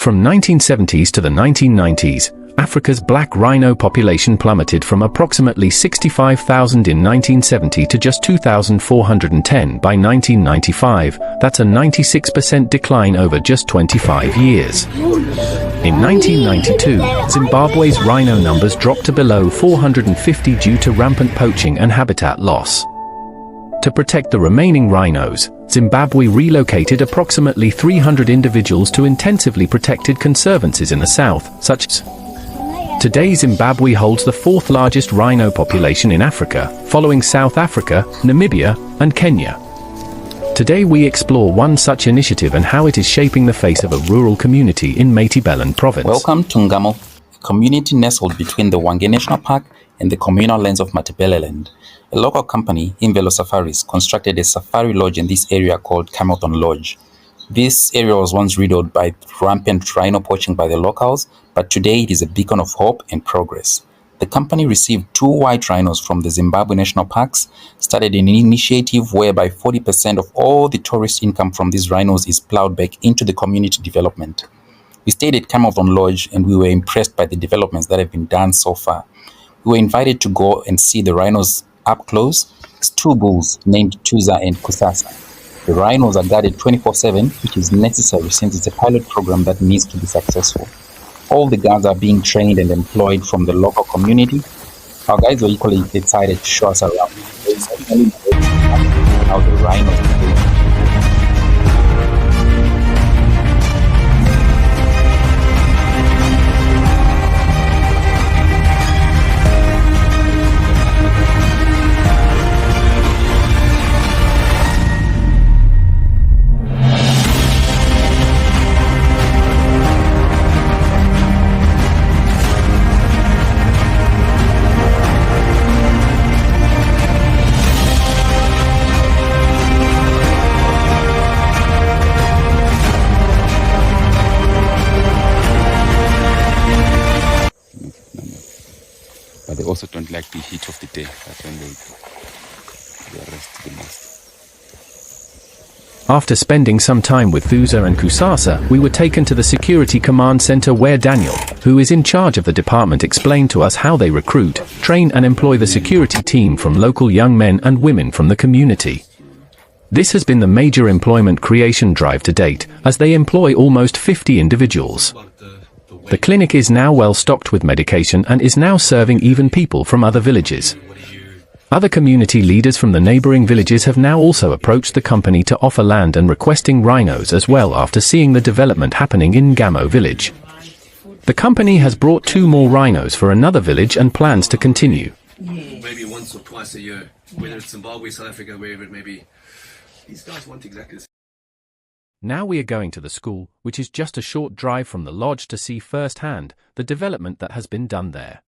From 1970s to the 1990s, Africa's black rhino population plummeted from approximately 65,000 in 1970 to just 2,410 by 1995. That's a 96% decline over just 25 years. In 1992, Zimbabwe's rhino numbers dropped to below 450 due to rampant poaching and habitat loss. To protect the remaining rhinos, Zimbabwe relocated approximately 300 individuals to intensively protected conservancies in the south, such as Today Zimbabwe holds the fourth largest rhino population in Africa, following South Africa, Namibia, and Kenya. Today we explore one such initiative and how it is shaping the face of a rural community in Matabeleland province. Welcome to Ngamo, a community nestled between the Hwange National Park and the communal lands of Matabeleland. A local company, Imvelo Safaris, constructed a safari lodge in this area called Hamilton Lodge. This area was once riddled by rampant rhino poaching by the locals, but today it is a beacon of hope and progress. The company received 2 white rhinos from the Zimbabwe national parks, started an initiative whereby 40% of all the tourist income from these rhinos is plowed back into the community development. We stayed at Hamilton Lodge and we were impressed by the developments that have been done so far. We were invited to go and see the rhinos up close. It's 2 bulls named Tuza and Kusasa. The rhinos are guarded 24/7, which is necessary since it's a pilot program that needs to be successful. All the guards are being trained and employed from the local community. Our guides were equally excited to show us around. How the rhinos are doing. But they also don't like the heat of the day. That's when they rest the most. After spending some time with Thuza and Kusasa, we were taken to the Security Command Center where Daniel, who is in charge of the department, explained to us how they recruit, train and employ the security team from local young men and women from the community. This has been the major employment creation drive to date, as they employ almost 50 individuals. The clinic is now well stocked with medication and is now serving even people from other villages. Other community leaders from the neighboring villages have now also approached the company to offer land and requesting rhinos as well after seeing the development happening in Ngamo Village. The company has brought 2 more rhinos for another village and plans to continue. Maybe once or twice a year, whether it's Zimbabwe, South Africa, wherever it may be. These guys want exactly the same. Now we are going to the school, which is just a short drive from the lodge, to see firsthand the development that has been done there.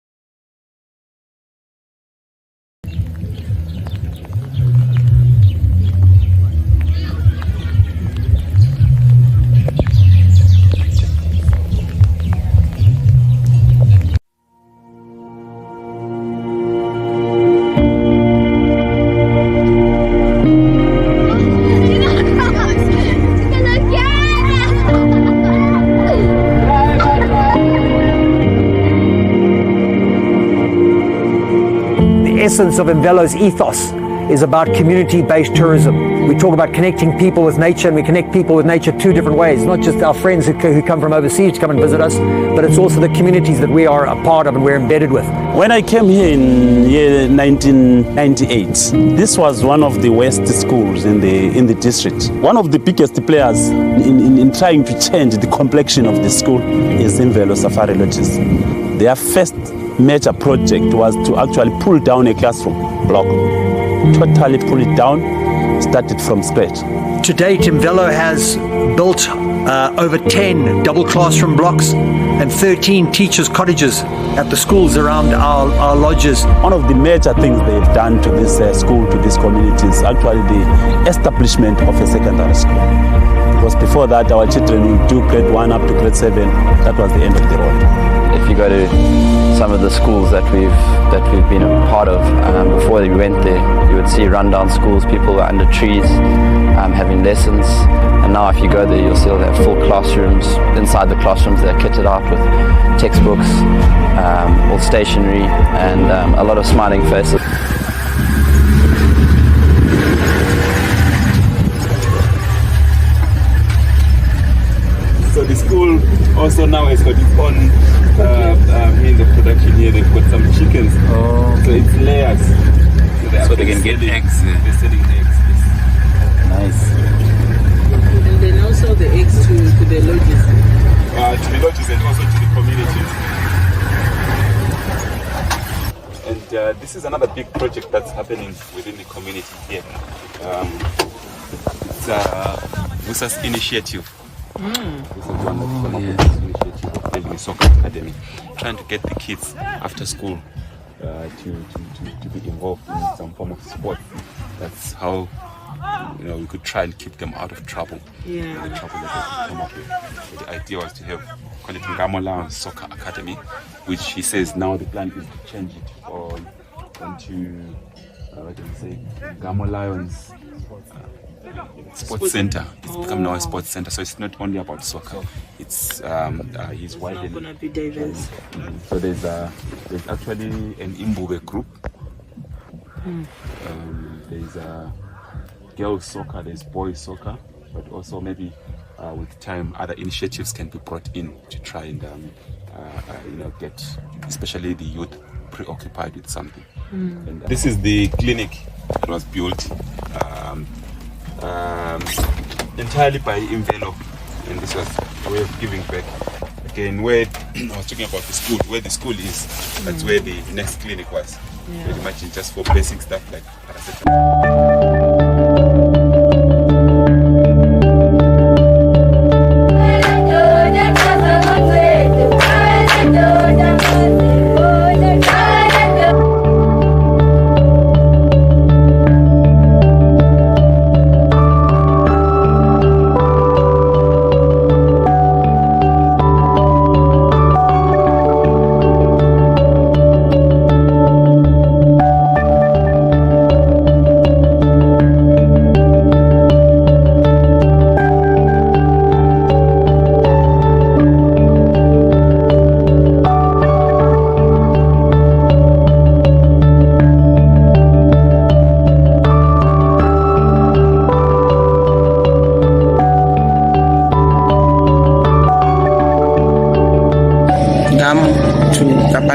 The essence of Imvelo's ethos is about community-based tourism. We talk about connecting people with nature, and we connect people with nature 2 different ways. Not just our friends who come from overseas to come and visit us, but it's also the communities that we are a part of and we're embedded with. When I came here in year 1998, this was one of the worst schools in the district. One of the biggest players in trying to change the complexion of the school is Imvelo Safari Lodges. Their first major project was to actually pull down a classroom block. Totally pull it down, started from scratch. To date, Imvelo has built over 10 double classroom blocks and 13 teachers' cottages at the schools around our lodges. One of the major things they've done to this school, to this community, is actually the establishment of a secondary school. Because before that, our children would do grade 1 up to grade 7. That was the end of the road. A if you go to some of the schools that we've been a part of, before we went there, you would see rundown schools, people were under trees having lessons, and now if you go there, you'll see they have full classrooms. Inside the classrooms, they're kitted out with textbooks, all stationery, and a lot of smiling faces. So the school also now has got its own means of production here. They've got some chickens, so it's layers. So they can get eggs. They're selling eggs. Nice. And then also the eggs to the lodges. To the lodges and also to the communities. And this is another big project that's happening within the community here. It's Musa's initiative. This is one of the initiative of building a soccer academy, trying to get the kids after school to be involved in some form of sport. That's how we could try and keep them out of trouble. The trouble that they come up with. So the idea was to call it Ngamo Lions Soccer Academy, which he says now the plan is to change it onto Ngamo Lions Sports Center. It's become now a sports center, so it's not only about soccer. It's he's widening. It's gonna be diverse. So there's actually an Zimbabwe group. There's girls soccer, there's boys soccer, but also maybe with time other initiatives can be brought in to try and get especially the youth preoccupied with something. And this is the clinic that was built entirely by Imvelo, and this was a way of giving back. Again, where I was talking about the school, where the school is, that's where the next clinic was. Very much just for basic stuff like paracetamol.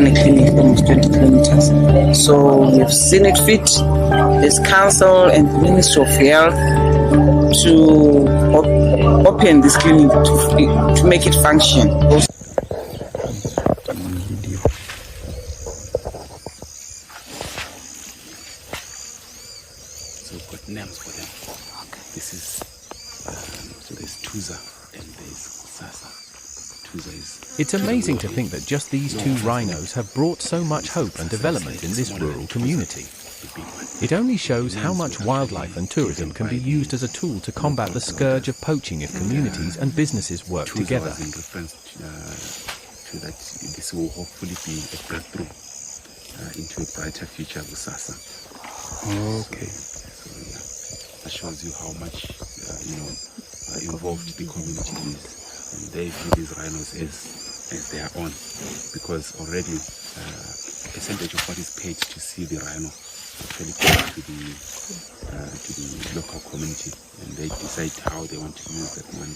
Clinic almost 20 kilometers. So we've seen it fit as council and the Ministry of Health to open this clinic to make it function. So we've got names for them. This is so there's Tuza and there's Sasa. It's amazing to think that just these two rhinos have brought so much hope and development in this rural community. It only shows how much wildlife and tourism can be used as a tool to combat the scourge of poaching if communities and businesses work together. In reference to that, this will hopefully be a breakthrough into a brighter future of Sasa. Okay. So that shows you how much involved the community is. And they view these rhinos as their own, because already a percentage of what is paid to see the rhino actually goes to the local community, and they decide how they want to use that money.